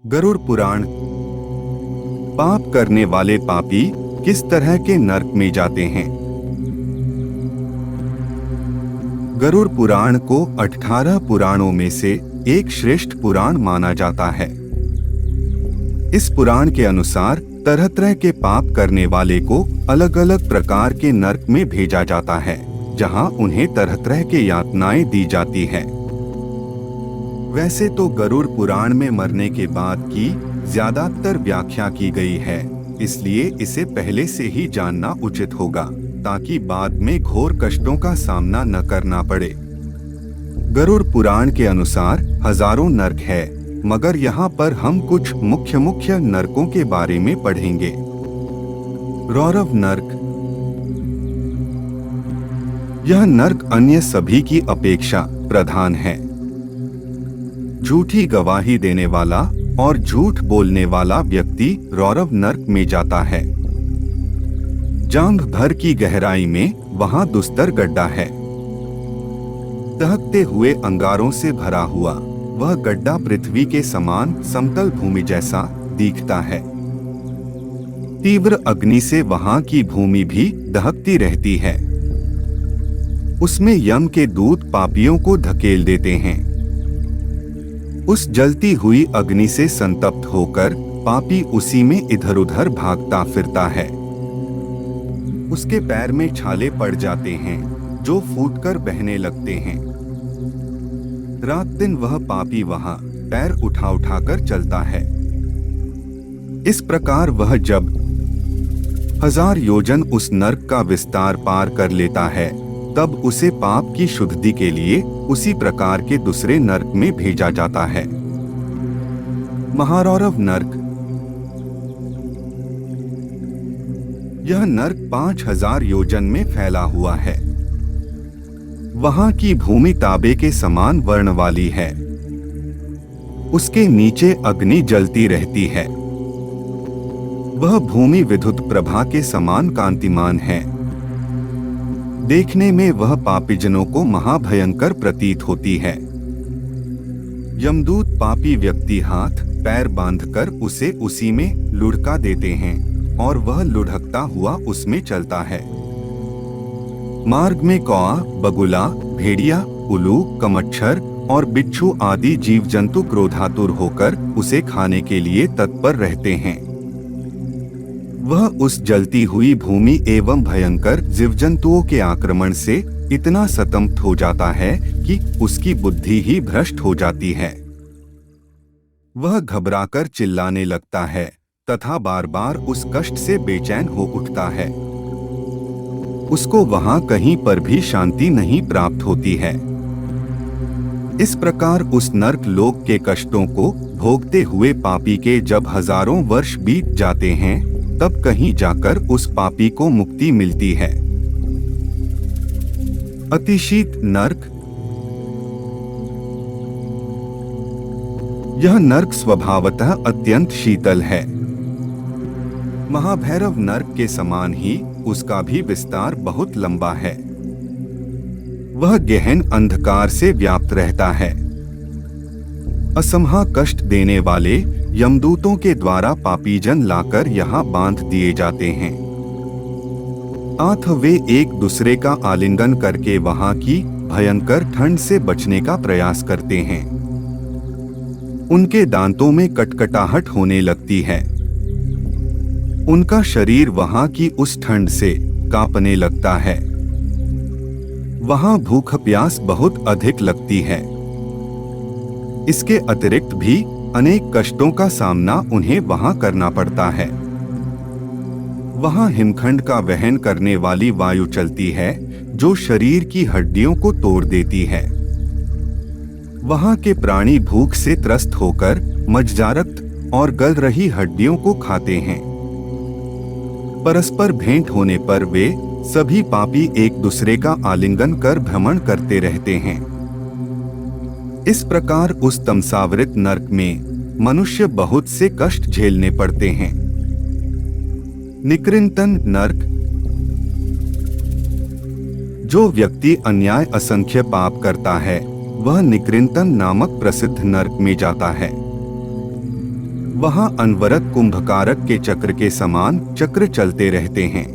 गरुड़ पुराण। पाप करने वाले पापी किस तरह के नरक में जाते हैं। गरुड़ पुराण को 18 पुराणों में से एक श्रेष्ठ पुराण माना जाता है। इस पुराण के अनुसार तरह तरह के पाप करने वाले को अलग अलग प्रकार के नरक में भेजा जाता है, जहां उन्हें तरह तरह के यातनाएं दी जाती है। वैसे तो गरुड़ पुराण में मरने के बाद की ज्यादातर व्याख्या की गई है, इसलिए इसे पहले से ही जानना उचित होगा ताकि बाद में घोर कष्टों का सामना न करना पड़े। गरुड़ पुराण के अनुसार हजारों नरक है, मगर यहाँ पर हम कुछ मुख्य नरकों के बारे में पढ़ेंगे। रौरव नरक। यह नरक अन्य सभी की अपेक्षा प्रधान है। झूठी गवाही देने वाला और झूठ बोलने वाला व्यक्ति रौरव नरक में जाता है। जांघ भर की गहराई में वहां दुस्तर गड्ढा है। दहकते हुए अंगारों से भरा हुआ वह गड्ढा पृथ्वी के समान समतल भूमि जैसा दिखता है। तीव्र अग्नि से वहां की भूमि भी दहकती रहती है। उसमें यम के दूत पापियों को धकेल देते हैं। उस जलती हुई अग्नि से संतप्त होकर पापी उसी में इधर उधर भागता फिरता है। उसके पैर में छाले पड़ जाते हैं जो फूटकर बहने लगते हैं। रात दिन वह पापी वहां पैर उठा उठाकर चलता है। इस प्रकार वह जब 1000 योजन उस नरक का विस्तार पार कर लेता है, तब उसे पाप की शुद्धि के लिए उसी प्रकार के दूसरे नरक में भेजा जाता है। महारौरव नरक। यह नरक 5000 योजन में फैला हुआ है। वहां की भूमि तांबे के समान वर्ण वाली है। उसके नीचे अग्नि जलती रहती है। वह भूमि विद्युत प्रभा के समान कांतिमान है। देखने में वह पापीजनों को महाभयंकर प्रतीत होती है। यमदूत पापी व्यक्ति हाथ पैर बांधकर उसे उसी में लुढ़का देते हैं और वह लुढ़कता हुआ उसमें चलता है। मार्ग में कौआ, बगुला, भेड़िया, उल्लू, कमच्छर और बिच्छू आदि जीव जंतु क्रोधातुर होकर उसे खाने के लिए तत्पर रहते हैं। वह उस जलती हुई भूमि एवं भयंकर जीव जंतुओं के आक्रमण से इतना संतप्त हो जाता है कि उसकी बुद्धि ही भ्रष्ट हो जाती है। वह घबराकर चिल्लाने लगता है तथा बार बार उस कष्ट से बेचैन हो उठता है। उसको वहां कहीं पर भी शांति नहीं प्राप्त होती है। इस प्रकार उस नरक लोक के कष्टों को भोगते हुए पापी के जब हजारों वर्ष बीत जाते हैं, तब कहीं जाकर उस पापी को मुक्ति मिलती है। अतिशीत नरक। यह नरक स्वभावतः अत्यंत शीतल है। महाभैरव नरक के समान ही उसका भी विस्तार बहुत लंबा है। वह गहन अंधकार से व्याप्त रहता है। असंभव कष्ट देने वाले यमदूतों के द्वारा पापीजन लाकर यहाँ बांध दिए जाते हैं। आथ वे एक दूसरे का आलिंगन करके वहां की भयंकर ठंड से बचने का प्रयास करते हैं। उनके दांतों में कटकटाहट होने लगती है। उनका शरीर वहां की उस ठंड से कांपने लगता है। वहां भूख प्यास बहुत अधिक लगती है। इसके अतिरिक्त भी अनेक कष्टों का सामना उन्हें वहां करना पड़ता है। वहां हिमखंड का वहन करने वाली वायु चलती है जो शरीर की हड्डियों को तोड़ देती है। वहां के प्राणी भूख से त्रस्त होकर मज्जारक्त और गल रही हड्डियों को खाते हैं। परस्पर भेंट होने पर वे सभी पापी एक दूसरे का आलिंगन कर भ्रमण करते रहते हैं। इस प्रकार उस तमसावृत नरक में मनुष्य बहुत से कष्ट झेलने पड़ते हैं। निकृंतन नरक। जो व्यक्ति अन्याय असंख्य पाप करता है, वह निकृंतन नामक प्रसिद्ध नरक में जाता है। वहां अनवरत कुंभकारक के चक्र के समान चक्र चलते रहते हैं,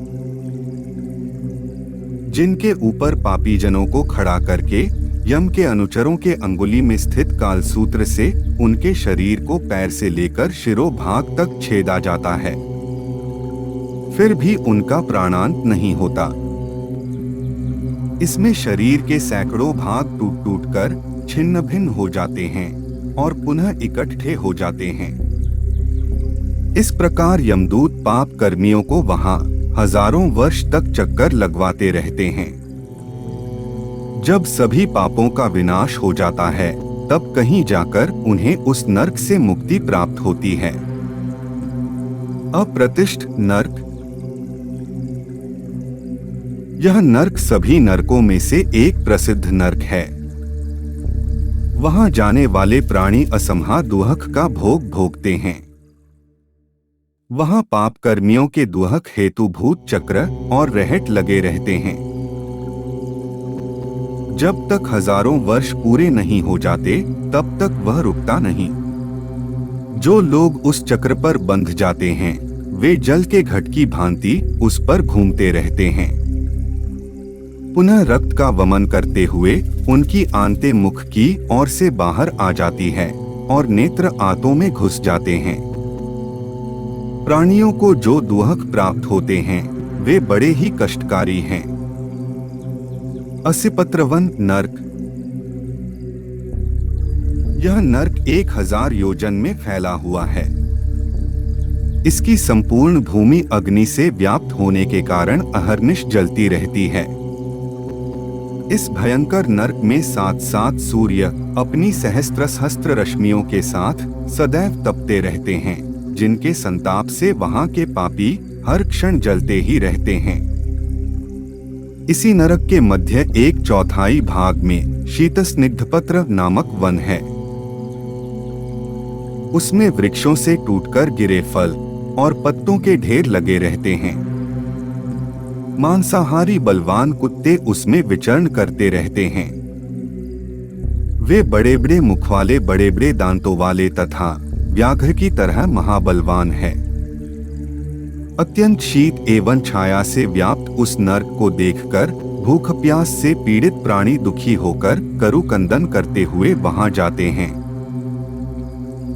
जिनके ऊपर पापी जनों को खड़ा करके यम के अनुचरों के अंगुली में स्थित कालसूत्र से उनके शरीर को पैर से लेकर शिरोभाग तक छेदा जाता है, फिर भी उनका प्राणांत नहीं होता। इसमें शरीर के सैकड़ों भाग टूट टूट कर छिन्न भिन्न हो जाते हैं और पुनः इकट्ठे हो जाते हैं। इस प्रकार यमदूत पाप कर्मियों को वहां हजारों वर्ष तक चक्कर लगवाते रहते हैं। जब सभी पापों का विनाश हो जाता है, तब कहीं जाकर उन्हें उस नरक से मुक्ति प्राप्त होती है। अप्रतिष्ठ नरक। यह नरक सभी नरकों में से एक प्रसिद्ध नरक है। वहां जाने वाले प्राणी असंहा दुहक का भोग भोगते हैं। वहां पाप कर्मियों के दुहक हेतुभूत चक्र और रहट लगे रहते हैं। जब तक हजारों वर्ष पूरे नहीं हो जाते, तब तक वह रुकता नहीं। जो लोग उस चक्र पर बंध जाते हैं, वे जल के घट की भांति उस पर घूमते रहते हैं। पुनः रक्त का वमन करते हुए उनकी आंतें मुख की ओर से बाहर आ जाती है और नेत्र आंतों में घुस जाते हैं। प्राणियों को जो दुहक प्राप्त होते हैं, वे बड़े ही कष्टकारी हैं। असिपत्रवन नरक। यह नरक 1000 योजन में फैला हुआ है। इसकी संपूर्ण भूमि अग्नि से व्याप्त होने के कारण अहर्निश जलती रहती है। इस भयंकर नरक में 7 सूर्य अपनी सहस्त्र रश्मियों के साथ सदैव तपते रहते हैं, जिनके संताप से वहां के पापी हर क्षण जलते ही रहते हैं। इसी नरक के मध्य 1/4 भाग में शीतस्निग्धपत्र नामक वन है। उसमें वृक्षों से टूटकर गिरे फल और पत्तों के ढेर लगे रहते हैं। मांसाहारी बलवान कुत्ते उसमें विचरण करते रहते हैं। वे बड़े बड़े मुख वाले, बड़े बड़े दांतों वाले तथा व्याघ्र की तरह महाबलवान है। अत्यंत शीत एवं छाया से व्याप्त उस नरक को देखकर भूख प्यास से पीड़ित प्राणी दुखी होकर करुकंदन करते हुए वहां जाते हैं।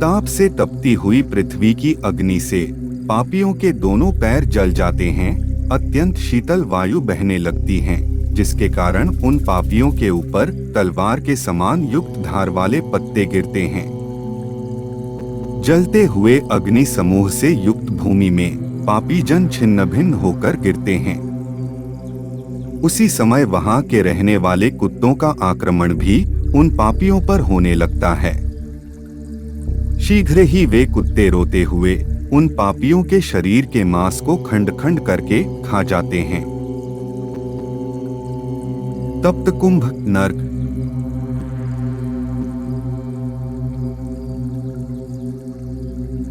ताप से तपती हुई पृथ्वी की अग्नि से पापियों के दोनों पैर जल जाते हैं। अत्यंत शीतल वायु बहने लगती है, जिसके कारण उन पापियों के ऊपर तलवार के समान युक्त धार वाले पत्ते गिरते हैं। जलते हुए अग्नि समूह से युक्त भूमि में पापी जन छिन्न भिन्न होकर गिरते हैं। उसी समय वहां के रहने वाले कुत्तों का आक्रमण भी उन पापियों पर होने लगता है। शीघ्र ही वे कुत्ते रोते हुए उन पापियों के शरीर के मांस को खंड खंड करके खा जाते हैं। तप्त कुंभ नरक।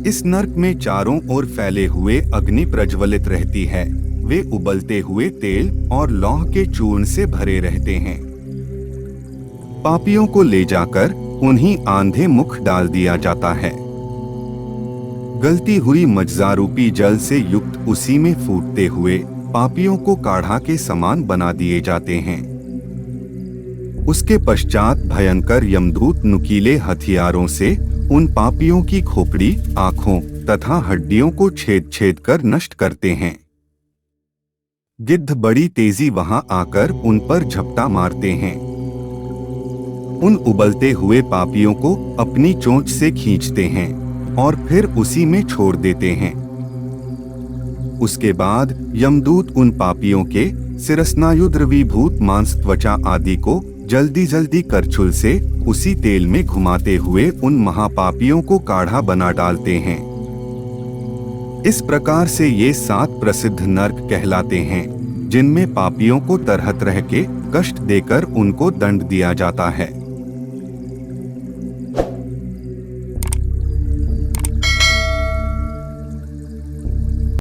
इस नरक में चारों ओर फैले हुए अग्नि प्रज्वलित रहती है। वे उबलते हुए तेल और लौह के चूर्ण से भरे रहते हैं। पापियों को ले जाकर उन्हीं आंधे मुख डाल दिया जाता है। गलती हुई मज्जारूपी जल से युक्त उसी में फूटते हुए पापियों को काढ़ा के समान बना दिए जाते हैं। उसके पश्चात भयंकर यमदूत नुकीले हथियारों से उन पापियों की खोपड़ी, आंखों तथा हड्डियों को छेद छेद कर नष्ट करते हैं। गिद्ध बड़ी तेजी वहां आकर उन पर झपटा मारते हैं। उन उबलते हुए पापियों को अपनी चोंच से खींचते हैं और फिर उसी में छोड़ देते हैं। उसके बाद यमदूत उन पापियों के सिरस्नायुद्रवीभूत मांस, त्वचा आदि को जल्दी जल्दी करछुल से उसी तेल में घुमाते हुए उन महापापियों को काढ़ा बना डालते हैं। इस प्रकार से ये 7 प्रसिद्ध नरक कहलाते हैं, जिनमें पापियों को तरह तरह के कष्ट देकर उनको दंड दिया जाता है।